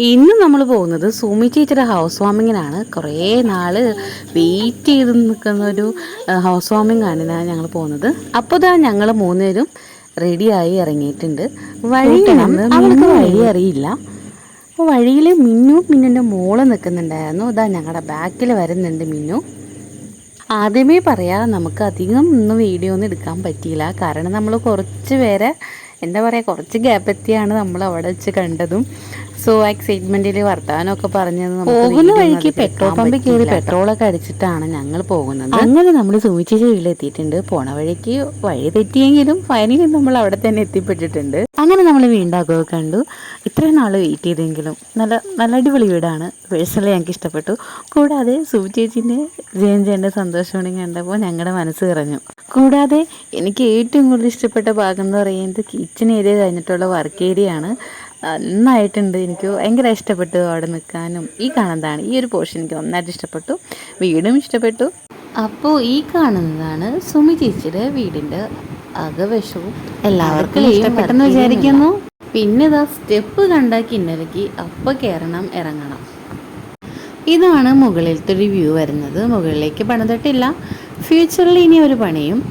ഇന്ന് നമ്മൾ പോകുന്നത് സുമി ചേച്ചിയുടെ ഹൗസ് വാമിങ്ങിനാണ്. കുറേ നാൾ വെയിറ്റ് ചെയ്ത് നിൽക്കുന്ന ഒരു ഹൗസ് വാമിംഗ് ആണ് ഞങ്ങൾ പോകുന്നത്. അപ്പോൾ ഇതാ ഞങ്ങൾ മൂന്നുപേരും റെഡിയായി ഇറങ്ങിയിട്ടുണ്ട്. അവൾക്ക് വഴി അറിയില്ല. അപ്പോൾ വഴിയിൽ മിന്നുൻ്റെ മോള് നിൽക്കുന്നുണ്ടായിരുന്നു. ഇതാ ഞങ്ങളുടെ ബാക്കിൽ വരുന്നുണ്ട് മിന്നു. ആദ്യമേ പറയാം, നമുക്ക് അധികം ഒന്നും വീഡിയോ ഒന്നും എടുക്കാൻ പറ്റിയില്ല. കാരണം നമ്മൾ കുറച്ച് പേരെ എന്താ പറയുക, കുറച്ച് ഗ്യാപ്പ് എത്തിയാണ് നമ്മൾ അവിടെ വെച്ച് കണ്ടതും. സോ എക്സൈറ്റ്മെൻറ്റിൽ വർത്തമാനമൊക്കെ പറഞ്ഞ് പോകുന്ന വഴിക്ക് പെട്രോൾ പമ്പിൽ കയറി പെട്രോളൊക്കെ അടിച്ചിട്ടാണ് ഞങ്ങൾ പോകുന്നത്. അങ്ങനെ നമ്മൾ സുമിച്ചേച്ചി വീട്ടിലെത്തിയിട്ടുണ്ട്. പോണ വഴിക്ക് വഴി തെറ്റിയെങ്കിലും ഫൈനലി നമ്മൾ അവിടെ തന്നെ എത്തിപ്പെട്ടിട്ടുണ്ട്. അങ്ങനെ നമ്മൾ വീണ്ടാക്കുകയൊക്കെ കണ്ടു. ഇത്രയും നാൾ വെയിറ്റ് ചെയ്തെങ്കിലും നല്ല അടിപൊളി വീടാണ്. പേഴ്സണലി ഞങ്ങൾക്ക് ഇഷ്ടപ്പെട്ടു. കൂടാതെ സുമിച്ചേച്ചിൻ്റെ ജയൻ്റെ സന്തോഷമാണ് കണ്ടപ്പോൾ ഞങ്ങളുടെ മനസ്സ് നിറഞ്ഞു. കൂടാതെ എനിക്ക് ഏറ്റവും കൂടുതൽ ഇഷ്ടപ്പെട്ട ഭാഗം എന്ന് പറയുന്നത് കിച്ചൺ ഏരിയ കഴിഞ്ഞിട്ടുള്ള വർക്ക് ഏരിയ ആണ്. നന്നായിട്ടുണ്ട്. എനിക്ക് ഭയങ്കര ഇഷ്ടപ്പെട്ടു അവിടെ നിൽക്കാനും. ഈ കാണുന്നതാണ് ഈ ഒരു പോർഷൻ എനിക്ക് നന്നായിട്ട് ഇഷ്ടപ്പെട്ടു. വീടും ഇഷ്ടപ്പെട്ടു. അപ്പോൾ ഈ കാണുന്നതാണ് സുമി ചേച്ചിയുടെ വീടിൻ്റെ അകവശവും. എല്ലാവർക്കും ഇഷ്ടപ്പെട്ടെന്ന് വിചാരിക്കുന്നു. പിന്നെ ഇതാ സ്റ്റെപ്പ് കണ്ട കിന്നരക്ക് അപ്പം കയറണം ഇറങ്ങണം. ഇതാണ് മുകളിലത്തെ ഒരു വ്യൂ വരുന്നത്. മുകളിലേക്ക് പണിതിട്ടില്ല, ഫ്യൂച്ചറിൽ ഇനി ഒരു പണിയും.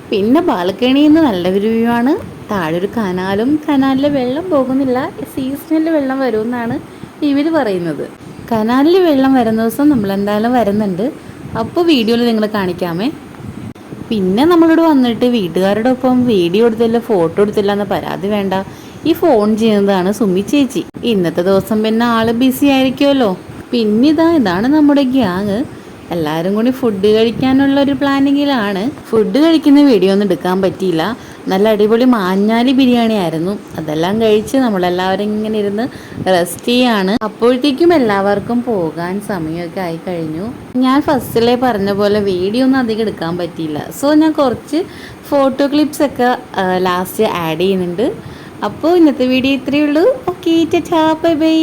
പിന്നെ ബാൽക്കണിയിൽ നിന്ന് നല്ലൊരു വ്യൂ ആണ്. താഴെ ഒരു കനാലും, കനാലിൽ വെള്ളം പോകുന്നില്ല, സീസണിൽ വെള്ളം വരുമെന്നാണ് ഇവർ പറയുന്നത്. കനാലിൽ വെള്ളം വരുന്ന ദിവസം നമ്മളെന്തായാലും വരുന്നുണ്ട്. അപ്പോൾ വീഡിയോയിൽ നിങ്ങൾ കാണിക്കാമേ. പിന്നെ നമ്മളിവിടെ വന്നിട്ട് വീട്ടുകാരുടെ ഒപ്പം വീഡിയോ എടുത്തില്ല, ഫോട്ടോ എടുത്തില്ല എന്ന പരാതി വേണ്ട. ഈ ഫോൺ ചെയ്യുന്നതാണ് സുമി ചേച്ചി. ഇന്നത്തെ ദിവസം പിന്നെ ആൾ ബിസി ആയിരിക്കുമല്ലോ. പിന്നെ ഇതാണ് നമ്മുടെ ഗ്യാങ്. എല്ലാവരും കൂടി ഫുഡ് കഴിക്കാനുള്ളൊരു പ്ലാനിങ്ങിലാണ്. ഫുഡ് കഴിക്കുന്ന വീഡിയോ ഒന്നും എടുക്കാൻ പറ്റിയില്ല. നല്ല അടിപൊളി മാഞ്ഞാലി ബിരിയാണി ആയിരുന്നു. അതെല്ലാം കഴിച്ച് നമ്മളെല്ലാവരും ഇങ്ങനെ ഇരുന്ന് റെസ്റ്റ് ചെയ്യാണ്. അപ്പോഴത്തേക്കും എല്ലാവർക്കും പോകാൻ സമയമൊക്കെ ആയി കഴിഞ്ഞു. ഞാൻ ഫസ്റ്റിലെ പറഞ്ഞ പോലെ വീഡിയോ ഒന്നും അധികം എടുക്കാൻ പറ്റിയില്ല. സോ ഞാൻ കുറച്ച് ഫോട്ടോ ക്ലിപ്സൊക്കെ ലാസ്റ്റ് ആഡ് ചെയ്യുന്നുണ്ട്. അപ്പോൾ ഇന്നത്തെ വീഡിയോ ഇത്രയേ ഉള്ളൂ. Okay, Tata, bye bye.